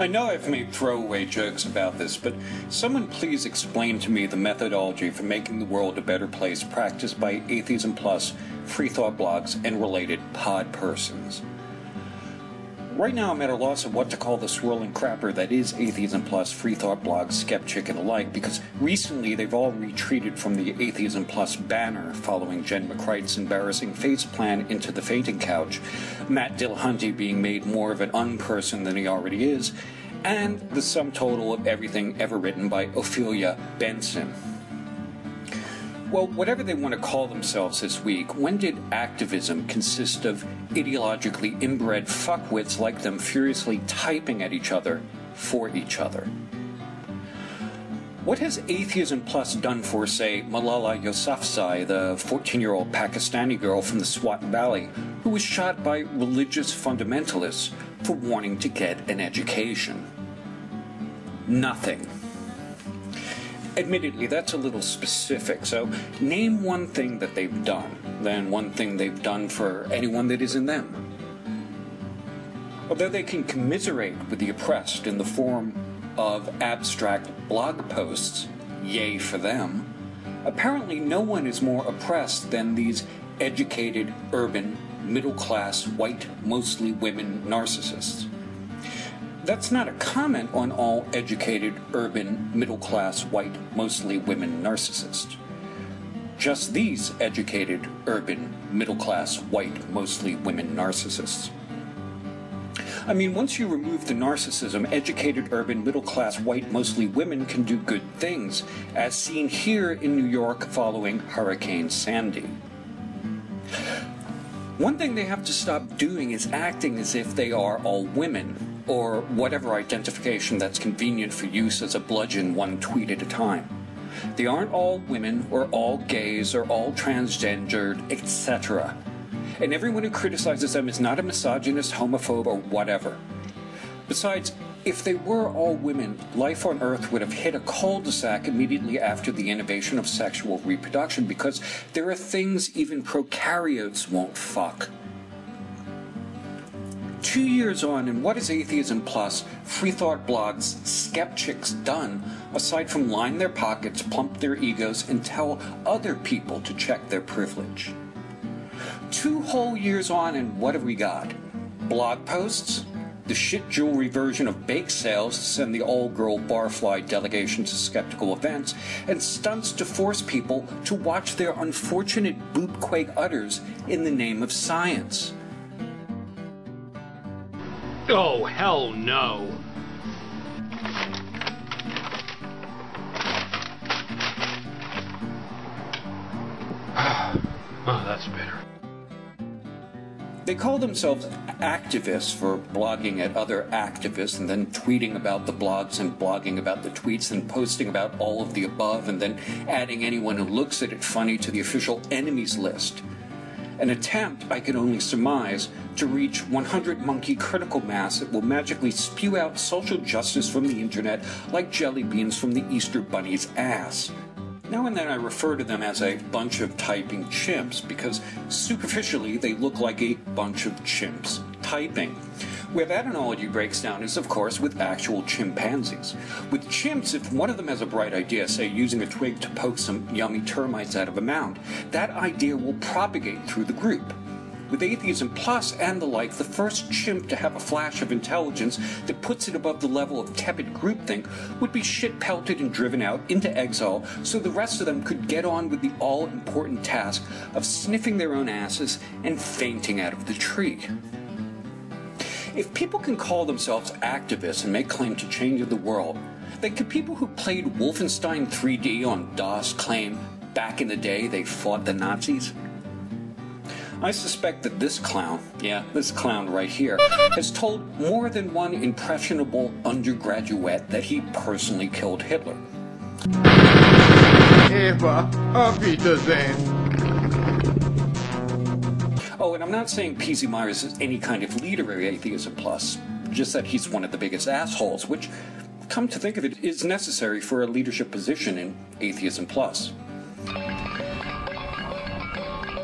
I know I've made throwaway jokes about this, but someone please explain to me the methodology for making the world a better place practiced by Atheism Plus, Free Thought blogs, and related pod persons. Right now I'm at a loss of what to call the swirling crapper that is Atheism Plus, Free Thought blogs, Skeptic, and alike, because recently they've all retreated from the Atheism Plus banner following Jen McCrite's embarrassing face plan into the fainting couch, Matt Dillahunty being made more of an unperson than he already is, and the sum total of everything ever written by Ophelia Benson. Well, whatever they want to call themselves this week, when did activism consist of ideologically inbred fuckwits like them furiously typing at each other for each other? What has Atheism Plus done for, say, Malala Yousafzai, the 14-year-old Pakistani girl from the Swat Valley who was shot by religious fundamentalists for wanting to get an education? Nothing. Admittedly, that's a little specific, so name one thing that they've done, then one thing they've done for anyone that isn't them. Although they can commiserate with the oppressed in the form of abstract blog posts, yay for them, apparently no one is more oppressed than these educated, urban, middle-class, white, mostly women narcissists. That's not a comment on all educated, urban, middle-class, white, mostly women narcissists. Just these educated, urban, middle-class, white, mostly women narcissists. I mean, once you remove the narcissism, educated, urban, middle-class, white, mostly women can do good things, as seen here in New York following Hurricane Sandy. One thing they have to stop doing is acting as if they are all women, or whatever identification that's convenient for use as a bludgeon one tweet at a time. They aren't all women, or all gays, or all transgendered, etc. And everyone who criticizes them is not a misogynist, homophobe, or whatever. Besides, if they were all women, life on Earth would have hit a cul-de-sac immediately after the innovation of sexual reproduction, because there are things even prokaryotes won't fuck. 2 years on, and what has Atheism Plus, Free Thought blogs, Skeptics done, aside from line their pockets, plump their egos, and tell other people to check their privilege? 2 whole years on, and what have we got? Blog posts? The shit jewelry version of bake sales to send the all-girl barfly delegation to skeptical events, and stunts to force people to watch their unfortunate bootquake utters in the name of science. Oh, hell no. Oh, that's better. They call themselves activists for blogging at other activists and then tweeting about the blogs and blogging about the tweets and posting about all of the above and then adding anyone who looks at it funny to the official enemies list. An attempt, I can only surmise, to reach 100 monkey critical mass that will magically spew out social justice from the internet like jelly beans from the Easter Bunny's ass. Now and then I refer to them as a bunch of typing chimps because superficially they look like a bunch of chimps typing. Where that analogy breaks down is, of course, with actual chimpanzees. With chimps, if one of them has a bright idea, say using a twig to poke some yummy termites out of a mound, that idea will propagate through the group. With Atheism Plus and the like, the first chimp to have a flash of intelligence that puts it above the level of tepid groupthink would be shit-pelted and driven out into exile so the rest of them could get on with the all-important task of sniffing their own asses and fainting out of the tree. If people can call themselves activists and make claim to change the world, then could people who played Wolfenstein 3D on DOS claim back in the day they fought the Nazis? I suspect that this clown, this clown right here, has told more than one impressionable undergraduate that he personally killed Hitler. Eva, auf Wiedersehen. Oh, and I'm not saying P.Z. Myers is any kind of leader of Atheism Plus, just that he's one of the biggest assholes, which, come to think of it, is necessary for a leadership position in Atheism Plus.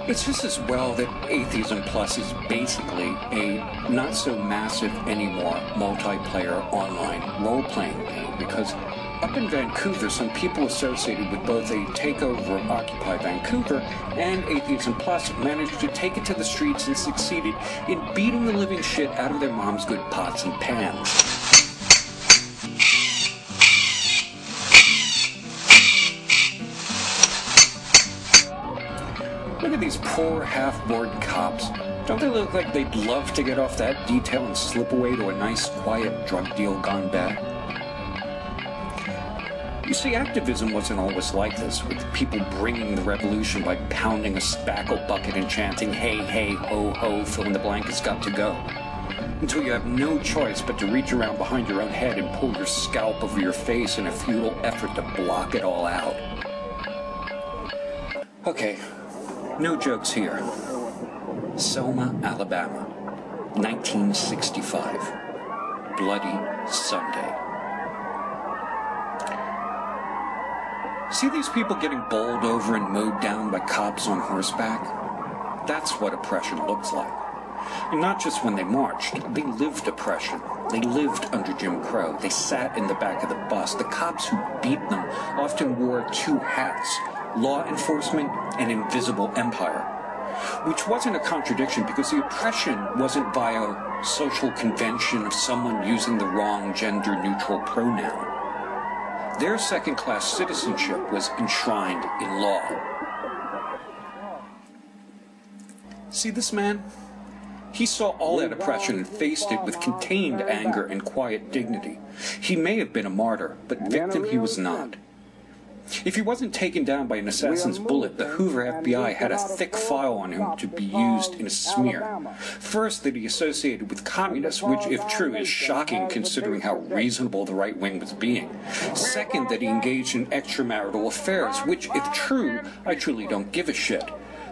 It's just as well that Atheism Plus is basically a not-so-massive anymore multiplayer online role-playing game, because up in Vancouver, some people associated with both a takeover of Occupy Vancouver and Atheism Plus managed to take it to the streets and succeeded in beating the living shit out of their mom's good pots and pans. Look at these poor half-bored cops. Don't they look like they'd love to get off that detail and slip away to a nice, quiet drug deal gone bad? You see, activism wasn't always like this, with people bringing the revolution by pounding a spackle bucket and chanting, hey, hey, ho, ho, fill in the blank, it's got to go. Until you have no choice but to reach around behind your own head and pull your scalp over your face in a futile effort to block it all out. Okay. No jokes here. Selma, Alabama, 1965. Bloody Sunday. See these people getting bowled over and mowed down by cops on horseback? That's what oppression looks like. And not just when they marched. They lived oppression. They lived under Jim Crow. They sat in the back of the bus. The cops who beat them often wore two hats: law enforcement and invisible empire, which wasn't a contradiction because the oppression wasn't via social convention of someone using the wrong gender-neutral pronoun. Their second-class citizenship was enshrined in law. See this man? He saw all that oppression and faced it with contained anger and quiet dignity. He may have been a martyr, but victim he was not. If he wasn't taken down by an assassin's bullet, the Hoover FBI had a thick file on him to be used in a smear. First, that he associated with communists, which, if true, is shocking considering how reasonable the right wing was being. Second, that he engaged in extramarital affairs, which, if true, I truly don't give a shit.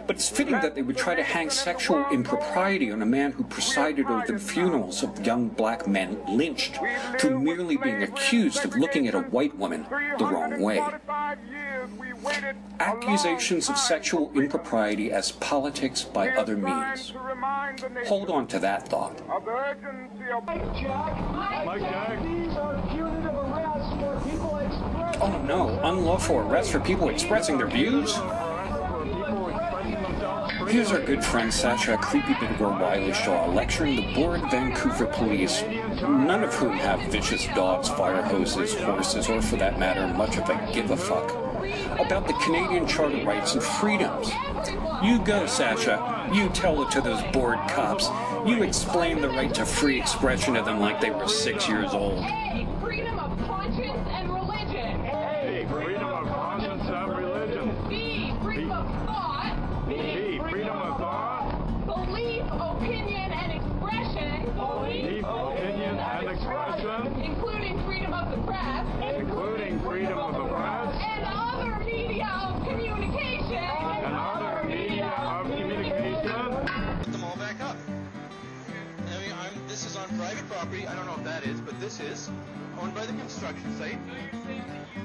But it's fitting that they would try to hang sexual impropriety on a man who presided over the funerals of young black men lynched through merely being accused of looking at a white woman the wrong way. Accusations of sexual impropriety as politics by other means. Hold on to that thought. Oh no, unlawful arrest for people expressing their views? Here's our good friend Sasha Creepy Bittergirl Wiley Shaw lecturing the bored Vancouver police, none of whom have vicious dogs, fire hoses, horses, or for that matter, much of a give-a-fuck, about the Canadian Charter rights and freedoms. You go, Sasha. You tell it to those bored cops. You explain the right to free expression to them like they were 6 years old. Freedom of conscience and religion. A, freedom of conscience and religion. B, freedom of thought. B, freedom of thought. Belief, opinion, and expression. Belief, opinion, and expression. Including freedom of the press. Including freedom of the press. And other media of communication. And other media of communication. Put them all back up. I mean, this is on private property. I don't know if that is, but this is owned by the construction site. So you're saying that you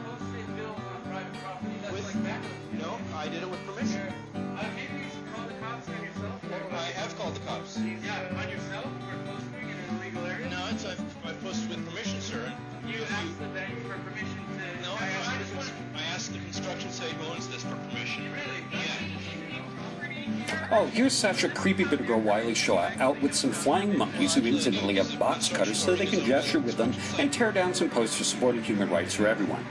posted a bill on private property? That's With- like vandalism. No, I did it with permission. Maybe you should call the cops on yourself. I have called the cops. Yeah, on yourself for posting in an illegal area? No, I've posted with permission, sir. You asked the bank for permission to... No, I asked the construction site who owns this for permission. Really? Yeah. Oh, here's Sasha Creepy Bittergirl Wiley Shaw out with some flying monkeys who incidentally have box cutters so they can gesture with them and tear down some posters supporting human rights for everyone.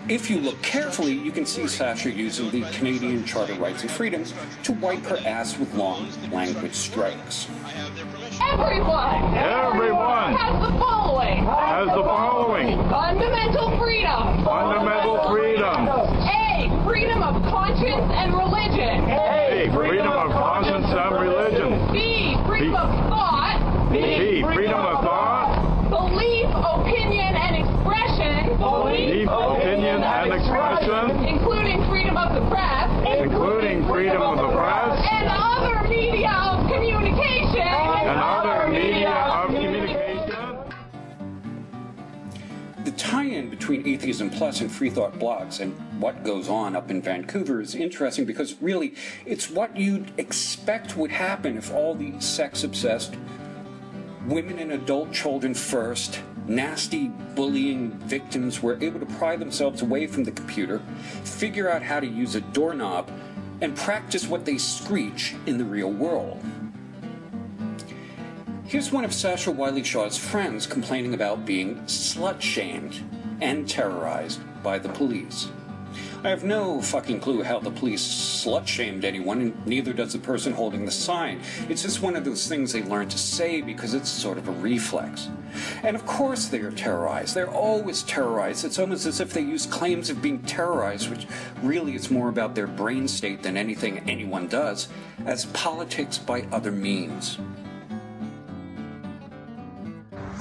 If you look carefully, you can see Sasha using the Canadian Charter Rights and Freedoms to wipe her ass with long language strikes. I have their permission. Everyone Everyone has the following. has the following. Fundamental freedom. Fundamental freedoms. A, freedom of conscience and religion. A, freedom of conscience and religion. B, freedom of thought. B, freedom of thought. Belief, opinion, and expression. Belief, opinion, and expression. Including freedom of the press. Including freedom of the press. And other media of communication. And other media of communication. tie-in between Atheism Plus and Free Thought blogs and what goes on up in Vancouver is interesting because really it's what you'd expect would happen if all the sex-obsessed, women and adult children first, nasty bullying victims were able to pry themselves away from the computer, figure out how to use a doorknob, and practice what they screech in the real world. Here's one of Sasha Wiley Shaw's friends complaining about being slut-shamed and terrorized by the police. I have no fucking clue how the police slut-shamed anyone, and neither does the person holding the sign. It's just one of those things they learn to say because it's sort of a reflex. And of course they are terrorized. They're always terrorized. It's almost as if they use claims of being terrorized, which really is more about their brain state than anything anyone does, as politics by other means.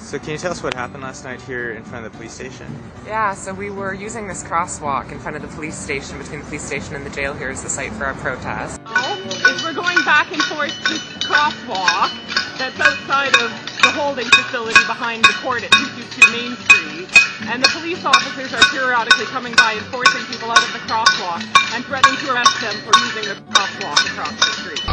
So can you tell us what happened last night here in front of the police station? Yeah, so we were using this crosswalk in front of the police station, between the police station and the jail here as the site for our protest. Is we're going back and forth this crosswalk that's outside of the holding facility behind the court at 222 Main Street, and the police officers are periodically coming by and forcing people out of the crosswalk and threatening to arrest them for using the crosswalk across the street.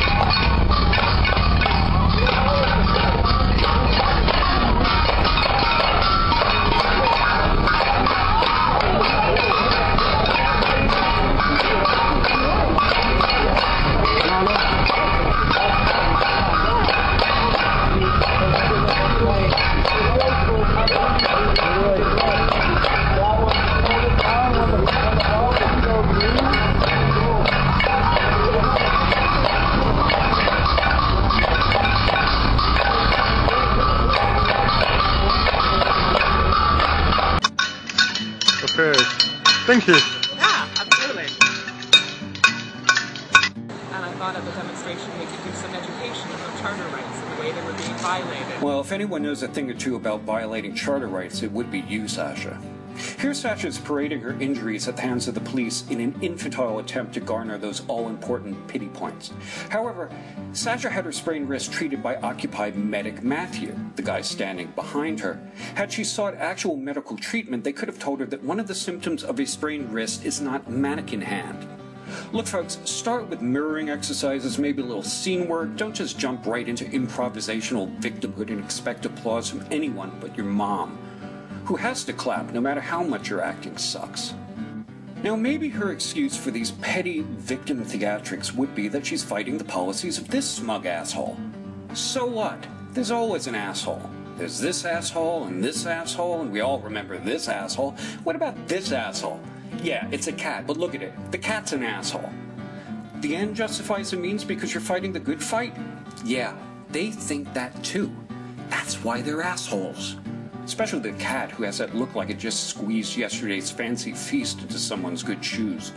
Okay. Thank you. Yeah, absolutely. And I thought at the demonstration we could do some education about charter rights and the way they were being violated. Well, if anyone knows a thing or two about violating charter rights, it would be you, Sasha. Here Sasha is parading her injuries at the hands of the police in an infantile attempt to garner those all-important pity points. However, Sasha had her sprained wrist treated by Occupy medic Matthew, the guy standing behind her. Had she sought actual medical treatment, they could have told her that one of the symptoms of a sprained wrist is not mannequin hand. Look, folks, start with mirroring exercises, maybe a little scene work. Don't just jump right into improvisational victimhood and expect applause from anyone but your mom, who has to clap no matter how much your acting sucks. Now, maybe her excuse for these petty victim theatrics would be that she's fighting the policies of this smug asshole. So what? There's always an asshole. There's this asshole, and we all remember this asshole. What about this asshole? Yeah, it's a cat, but look at it. The cat's an asshole. The end justifies the means because you're fighting the good fight? Yeah, they think that too. That's why they're assholes. Especially the cat who has that look like it just squeezed yesterday's fancy feast into someone's good shoes.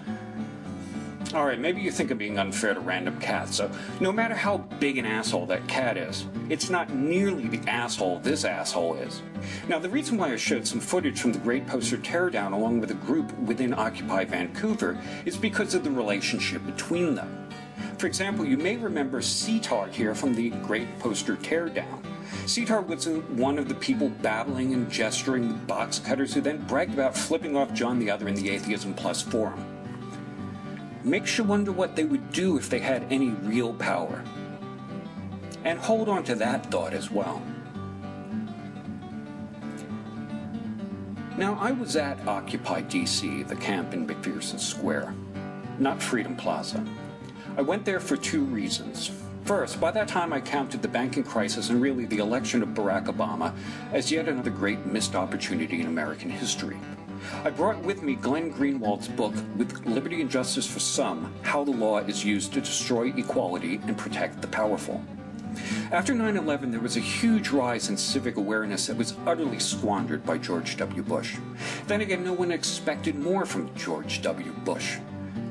Alright, maybe you think I'm being unfair to random cats, so no matter how big an asshole that cat is, it's not nearly the asshole this asshole is. Now, the reason why I showed some footage from the Great Poster Teardown along with a group within Occupy Vancouver is because of the relationship between them. For example, you may remember Seatar here from the Great Poster Teardown. Seatar was one of the people babbling and gesturing the box cutters who then bragged about flipping off John the Other in the Atheism Plus forum. Makes you wonder what they would do if they had any real power. And hold on to that thought as well. Now, I was at Occupy DC, the camp in McPherson Square, not Freedom Plaza. I went there for two reasons. First, by that time I counted the banking crisis and really the election of Barack Obama as yet another great missed opportunity in American history. I brought with me Glenn Greenwald's book, With Liberty and Justice for Some, How the Law is Used to Destroy Equality and Protect the Powerful. After 9/11, there was a huge rise in civic awareness that was utterly squandered by George W. Bush. Then again, no one expected more from George W. Bush.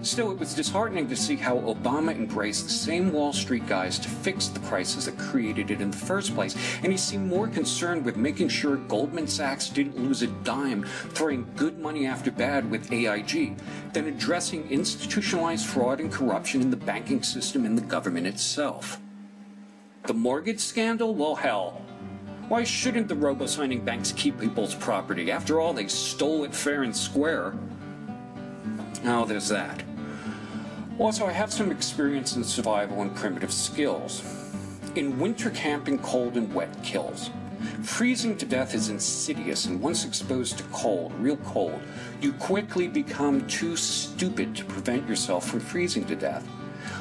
Still, it was disheartening to see how Obama embraced the same Wall Street guys to fix the crisis that created it in the first place, and he seemed more concerned with making sure Goldman Sachs didn't lose a dime throwing good money after bad with AIG than addressing institutionalized fraud and corruption in the banking system and the government itself. The mortgage scandal? Well, hell. Why shouldn't the robo-signing banks keep people's property? After all, they stole it fair and square. Oh, there's that. Also, I have some experience in survival and primitive skills. In winter camping, cold and wet kills. Freezing to death is insidious, and once exposed to cold, real cold, you quickly become too stupid to prevent yourself from freezing to death.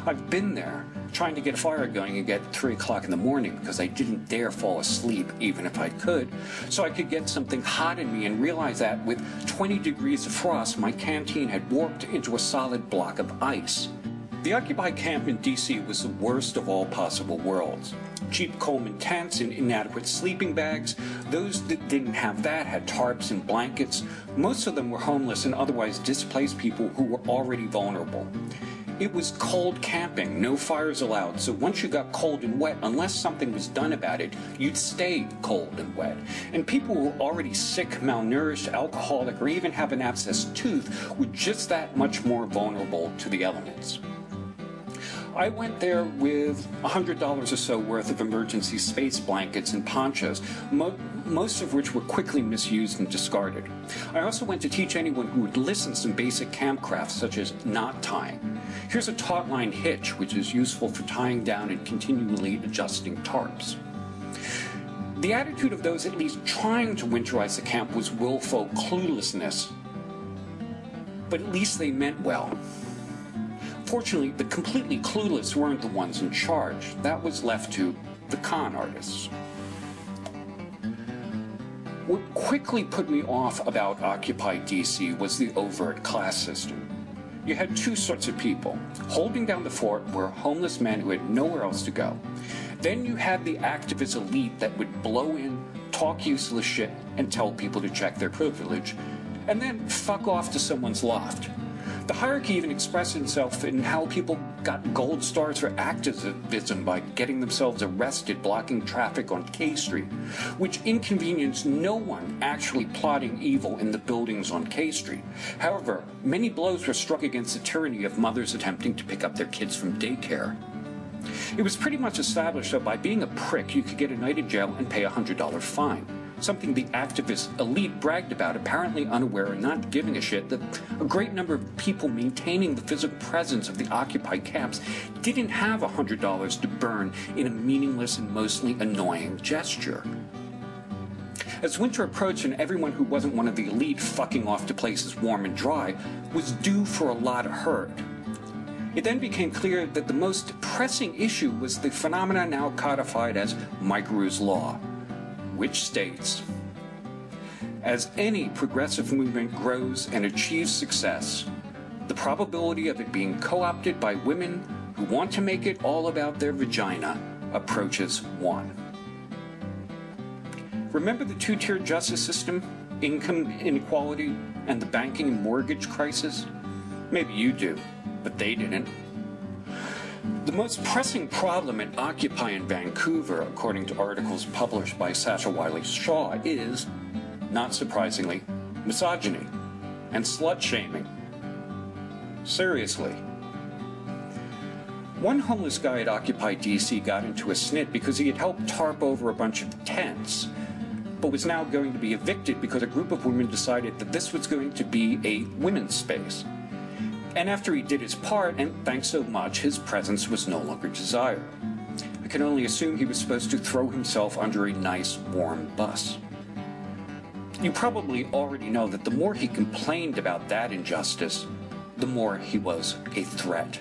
I've been there, trying to get a fire going again at 3 o'clock in the morning because I didn't dare fall asleep, even if I could, so I could get something hot in me and realize that with 20 degrees of frost, my canteen had warped into a solid block of ice. The occupied camp in D.C. was the worst of all possible worlds. Cheap Coleman tents and inadequate sleeping bags. Those that didn't have that had tarps and blankets. Most of them were homeless and otherwise displaced people who were already vulnerable. It was cold camping, no fires allowed, so once you got cold and wet, unless something was done about it, you'd stay cold and wet. And people who were already sick, malnourished, alcoholic, or even have an abscessed tooth were just that much more vulnerable to the elements. I went there with $100 or so worth of emergency space blankets and ponchos, most of which were quickly misused and discarded. I also went to teach anyone who would listen some basic camp crafts such as knot tying. Here's a taut line hitch, which is useful for tying down and continually adjusting tarps. The attitude of those at least trying to winterize the camp was willful cluelessness, but at least they meant well. Fortunately, the completely clueless weren't the ones in charge. That was left to the con artists. What quickly put me off about occupied DC was the overt class system. You had two sorts of people. Holding down the fort were homeless men who had nowhere else to go. Then you had the activist elite that would blow in, talk useless shit, and tell people to check their privilege, and then fuck off to someone's loft. The hierarchy even expressed itself in how people got gold stars for activism by getting themselves arrested blocking traffic on K Street, which inconvenienced no one actually plotting evil in the buildings on K Street. However, many blows were struck against the tyranny of mothers attempting to pick up their kids from daycare. It was pretty much established that by being a prick, you could get a night in jail and pay a $100 fine. Something the activist elite bragged about, apparently unaware and not giving a shit that a great number of people maintaining the physical presence of the occupied camps didn't have $100 to burn in a meaningless and mostly annoying gesture. As winter approached and everyone who wasn't one of the elite fucking off to places warm and dry was due for a lot of hurt. It then became clear that the most pressing issue was the phenomena now codified as Micro's Law, which states, as any progressive movement grows and achieves success, the probability of it being co-opted by women who want to make it all about their vagina approaches 1. Remember the two-tiered justice system, income inequality, and the banking and mortgage crisis? Maybe you do, but they didn't. The most pressing problem at Occupy in Vancouver, according to articles published by Sacha Wiley-Shaw, is, not surprisingly, misogyny and slut-shaming. Seriously. One homeless guy at Occupy DC got into a snit because he had helped tarp over a bunch of tents, but was now going to be evicted because a group of women decided that this was going to be a women's space. And after he did his part, and thanks so much, his presence was no longer desired. I can only assume he was supposed to throw himself under a nice, warm bus. You probably already know that the more he complained about that injustice, the more he was a threat.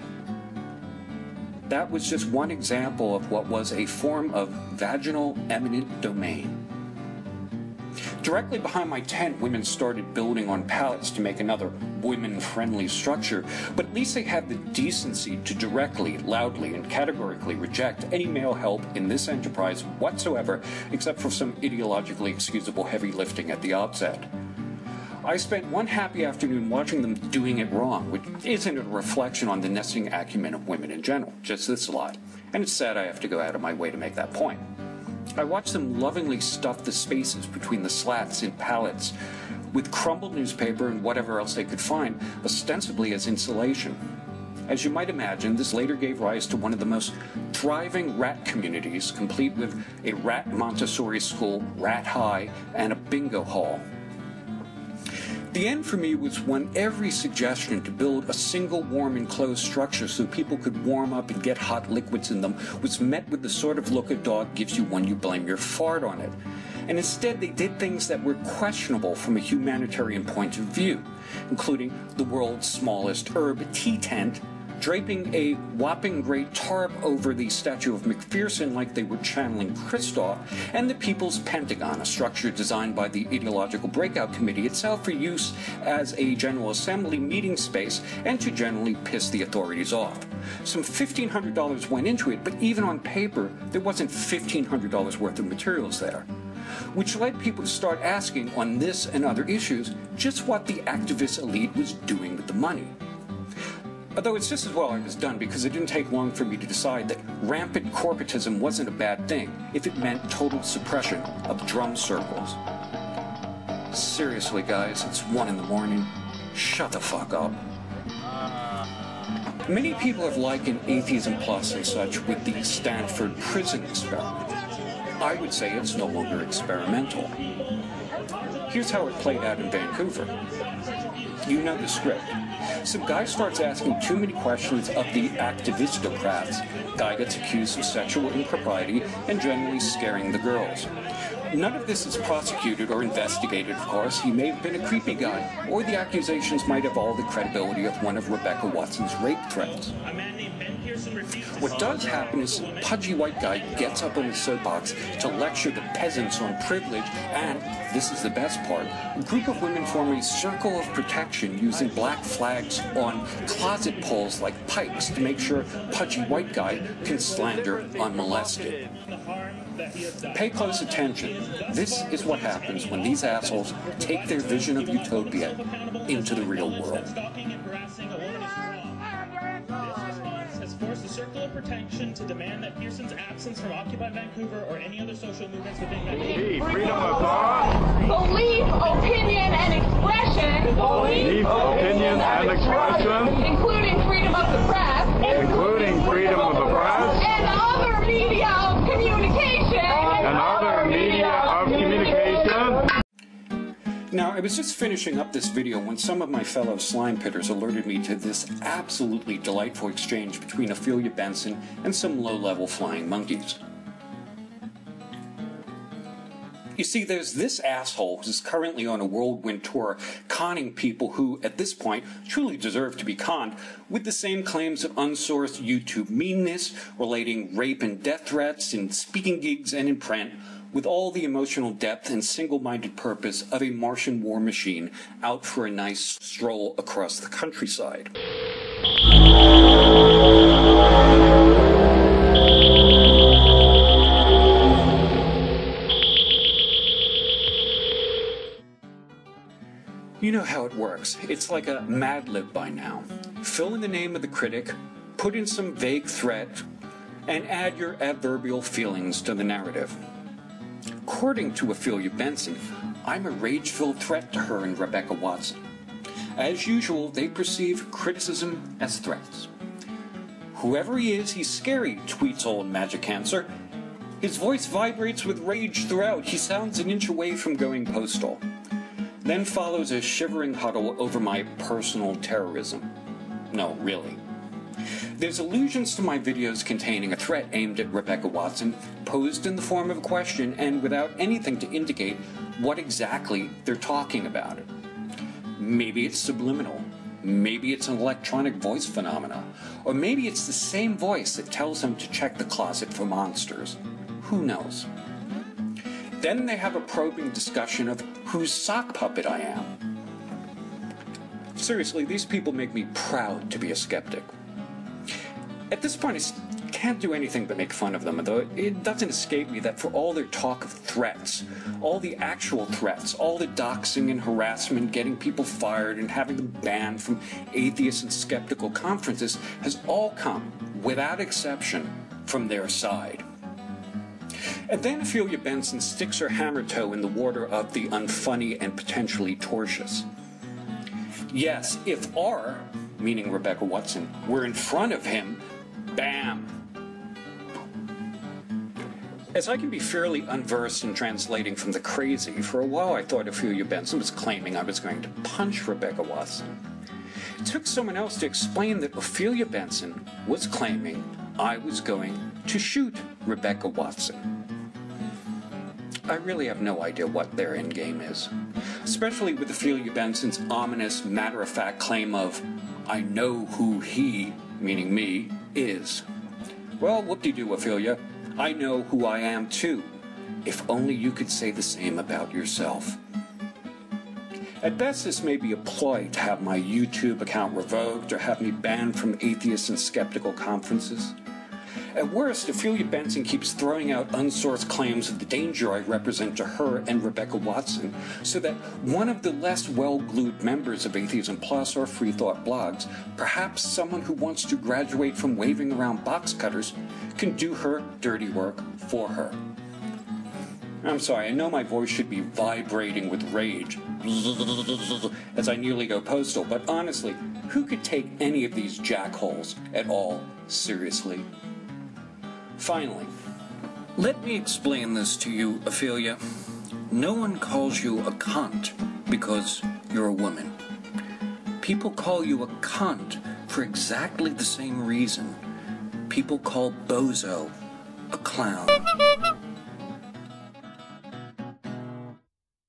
That was just one example of what was a form of vaginal eminent domain. Directly behind my tent, women started building on pallets to make another women-friendly structure, but at least they had the decency to directly, loudly, and categorically reject any male help in this enterprise whatsoever, except for some ideologically excusable heavy lifting at the outset. I spent one happy afternoon watching them doing it wrong, which isn't a reflection on the nesting acumen of women in general, just this a lot. And it's sad I have to go out of my way to make that point. I watched them lovingly stuff the spaces between the slats in pallets with crumbled newspaper and whatever else they could find, ostensibly as insulation. As you might imagine, this later gave rise to one of the most thriving rat communities, complete with a rat Montessori school, rat high, and a bingo hall. The end for me was when every suggestion to build a single warm enclosed structure so people could warm up and get hot liquids in them was met with the sort of look a dog gives you when you blame your fart on it. And instead they did things that were questionable from a humanitarian point of view, including the world's smallest herb tea tent, draping a whopping great tarp over the statue of McPherson like they were channeling Christoph, and the People's Pentagon, a structure designed by the Ideological Breakout Committee itself for use as a General Assembly meeting space and to generally piss the authorities off. Some $1,500 went into it, but even on paper, there wasn't $1,500 worth of materials there, which led people to start asking on this and other issues just what the activist elite was doing with the money. Although it's just as well I was done, because it didn't take long for me to decide that rampant corporatism wasn't a bad thing if it meant total suppression of drum circles. Seriously, guys, it's 1 in the morning. Shut the fuck up. Many people have likened Atheism Plus and such with the Stanford prison experiment. I would say it's no longer experimental. Here's how it played out in Vancouver. You know the script. Some guy starts asking too many questions of the activistocrats. Guy gets accused of sexual impropriety and generally scaring the girls. None of this is prosecuted or investigated, of course. He may have been a creepy guy, or the accusations might have all the credibility of one of Rebecca Watson's rape threats. What does happen is some pudgy white guy gets up on his soapbox to lecture the peasants on privilege, and, this is the best part, a group of women form a circle of protection using black flags on closet poles like pikes to make sure pudgy white guy can slander unmolested. Pay close attention. This is what happens when these assholes take their vision of utopia into the real world. Forced a circle of protection to demand that Pearson's absence from Occupy Vancouver or any other social movements within Vancouver. Freedom of thought. Belief, opinion, and expression. Belief, opinion, and expression. Including freedom of the press. Including freedom of the press. And other media of communication. And other media of communication. Now, I was just finishing up this video when some of my fellow slime pitters alerted me to this absolutely delightful exchange between Ophelia Benson and some low-level flying monkeys. You see, there's this asshole who's currently on a whirlwind tour conning people who, at this point, truly deserve to be conned with the same claims of unsourced YouTube meanness, relating rape and death threats in speaking gigs and in print, with all the emotional depth and single-minded purpose of a Martian war machine out for a nice stroll across the countryside. You know how it works. It's like a Mad Lib by now. Fill in the name of the critic, put in some vague threat, and add your adverbial feelings to the narrative. According to Ophelia Benson, I'm a rage-filled threat to her and Rebecca Watson. As usual, they perceive criticism as threats. Whoever he is, he's scary, tweets old Magic Cancer. His voice vibrates with rage throughout. He sounds an inch away from going postal. Then follows a shivering huddle over my personal terrorism. No, really. There's allusions to my videos containing a threat aimed at Rebecca Watson, posed in the form of a question and without anything to indicate what exactly they're talking about. Maybe it's subliminal. Maybe it's an electronic voice phenomena. Or maybe it's the same voice that tells them to check the closet for monsters. Who knows? Then they have a probing discussion of whose sock puppet I am. Seriously, these people make me proud to be a skeptic. At this point, I can't do anything but make fun of them, though it doesn't escape me that for all their talk of threats, all the actual threats, all the doxing and harassment, getting people fired and having them banned from atheist and skeptical conferences has all come, without exception, from their side. And then Ophelia Benson sticks her hammer toe in the water of the unfunny and potentially tortious. Yes, if R meaning Rebecca Watson, were in front of him, bam! As I can be fairly unversed in translating from the crazy, for a while I thought Ophelia Benson was claiming I was going to punch Rebecca Watson. It took someone else to explain that Ophelia Benson was claiming I was going to shoot Rebecca Watson. I really have no idea what their endgame is, especially with Ophelia Benson's ominous, matter-of-fact claim of, I know who he, meaning me, is. Well, whoop-de-doo, Ophelia. I know who I am, too. If only you could say the same about yourself. At best, this may be a ploy to have my YouTube account revoked or have me banned from atheist and skeptical conferences. At worst, Ophelia Benson keeps throwing out unsourced claims of the danger I represent to her and Rebecca Watson, so that one of the less well-glued members of Atheism Plus or Free Thought blogs, perhaps someone who wants to graduate from waving around box cutters, can do her dirty work for her. I'm sorry, I know my voice should be vibrating with rage as I nearly go postal, but honestly, who could take any of these jackholes at all seriously? Finally, let me explain this to you, Ophelia. No one calls you a cunt because you're a woman. People call you a cunt for exactly the same reason. People call Bozo a clown.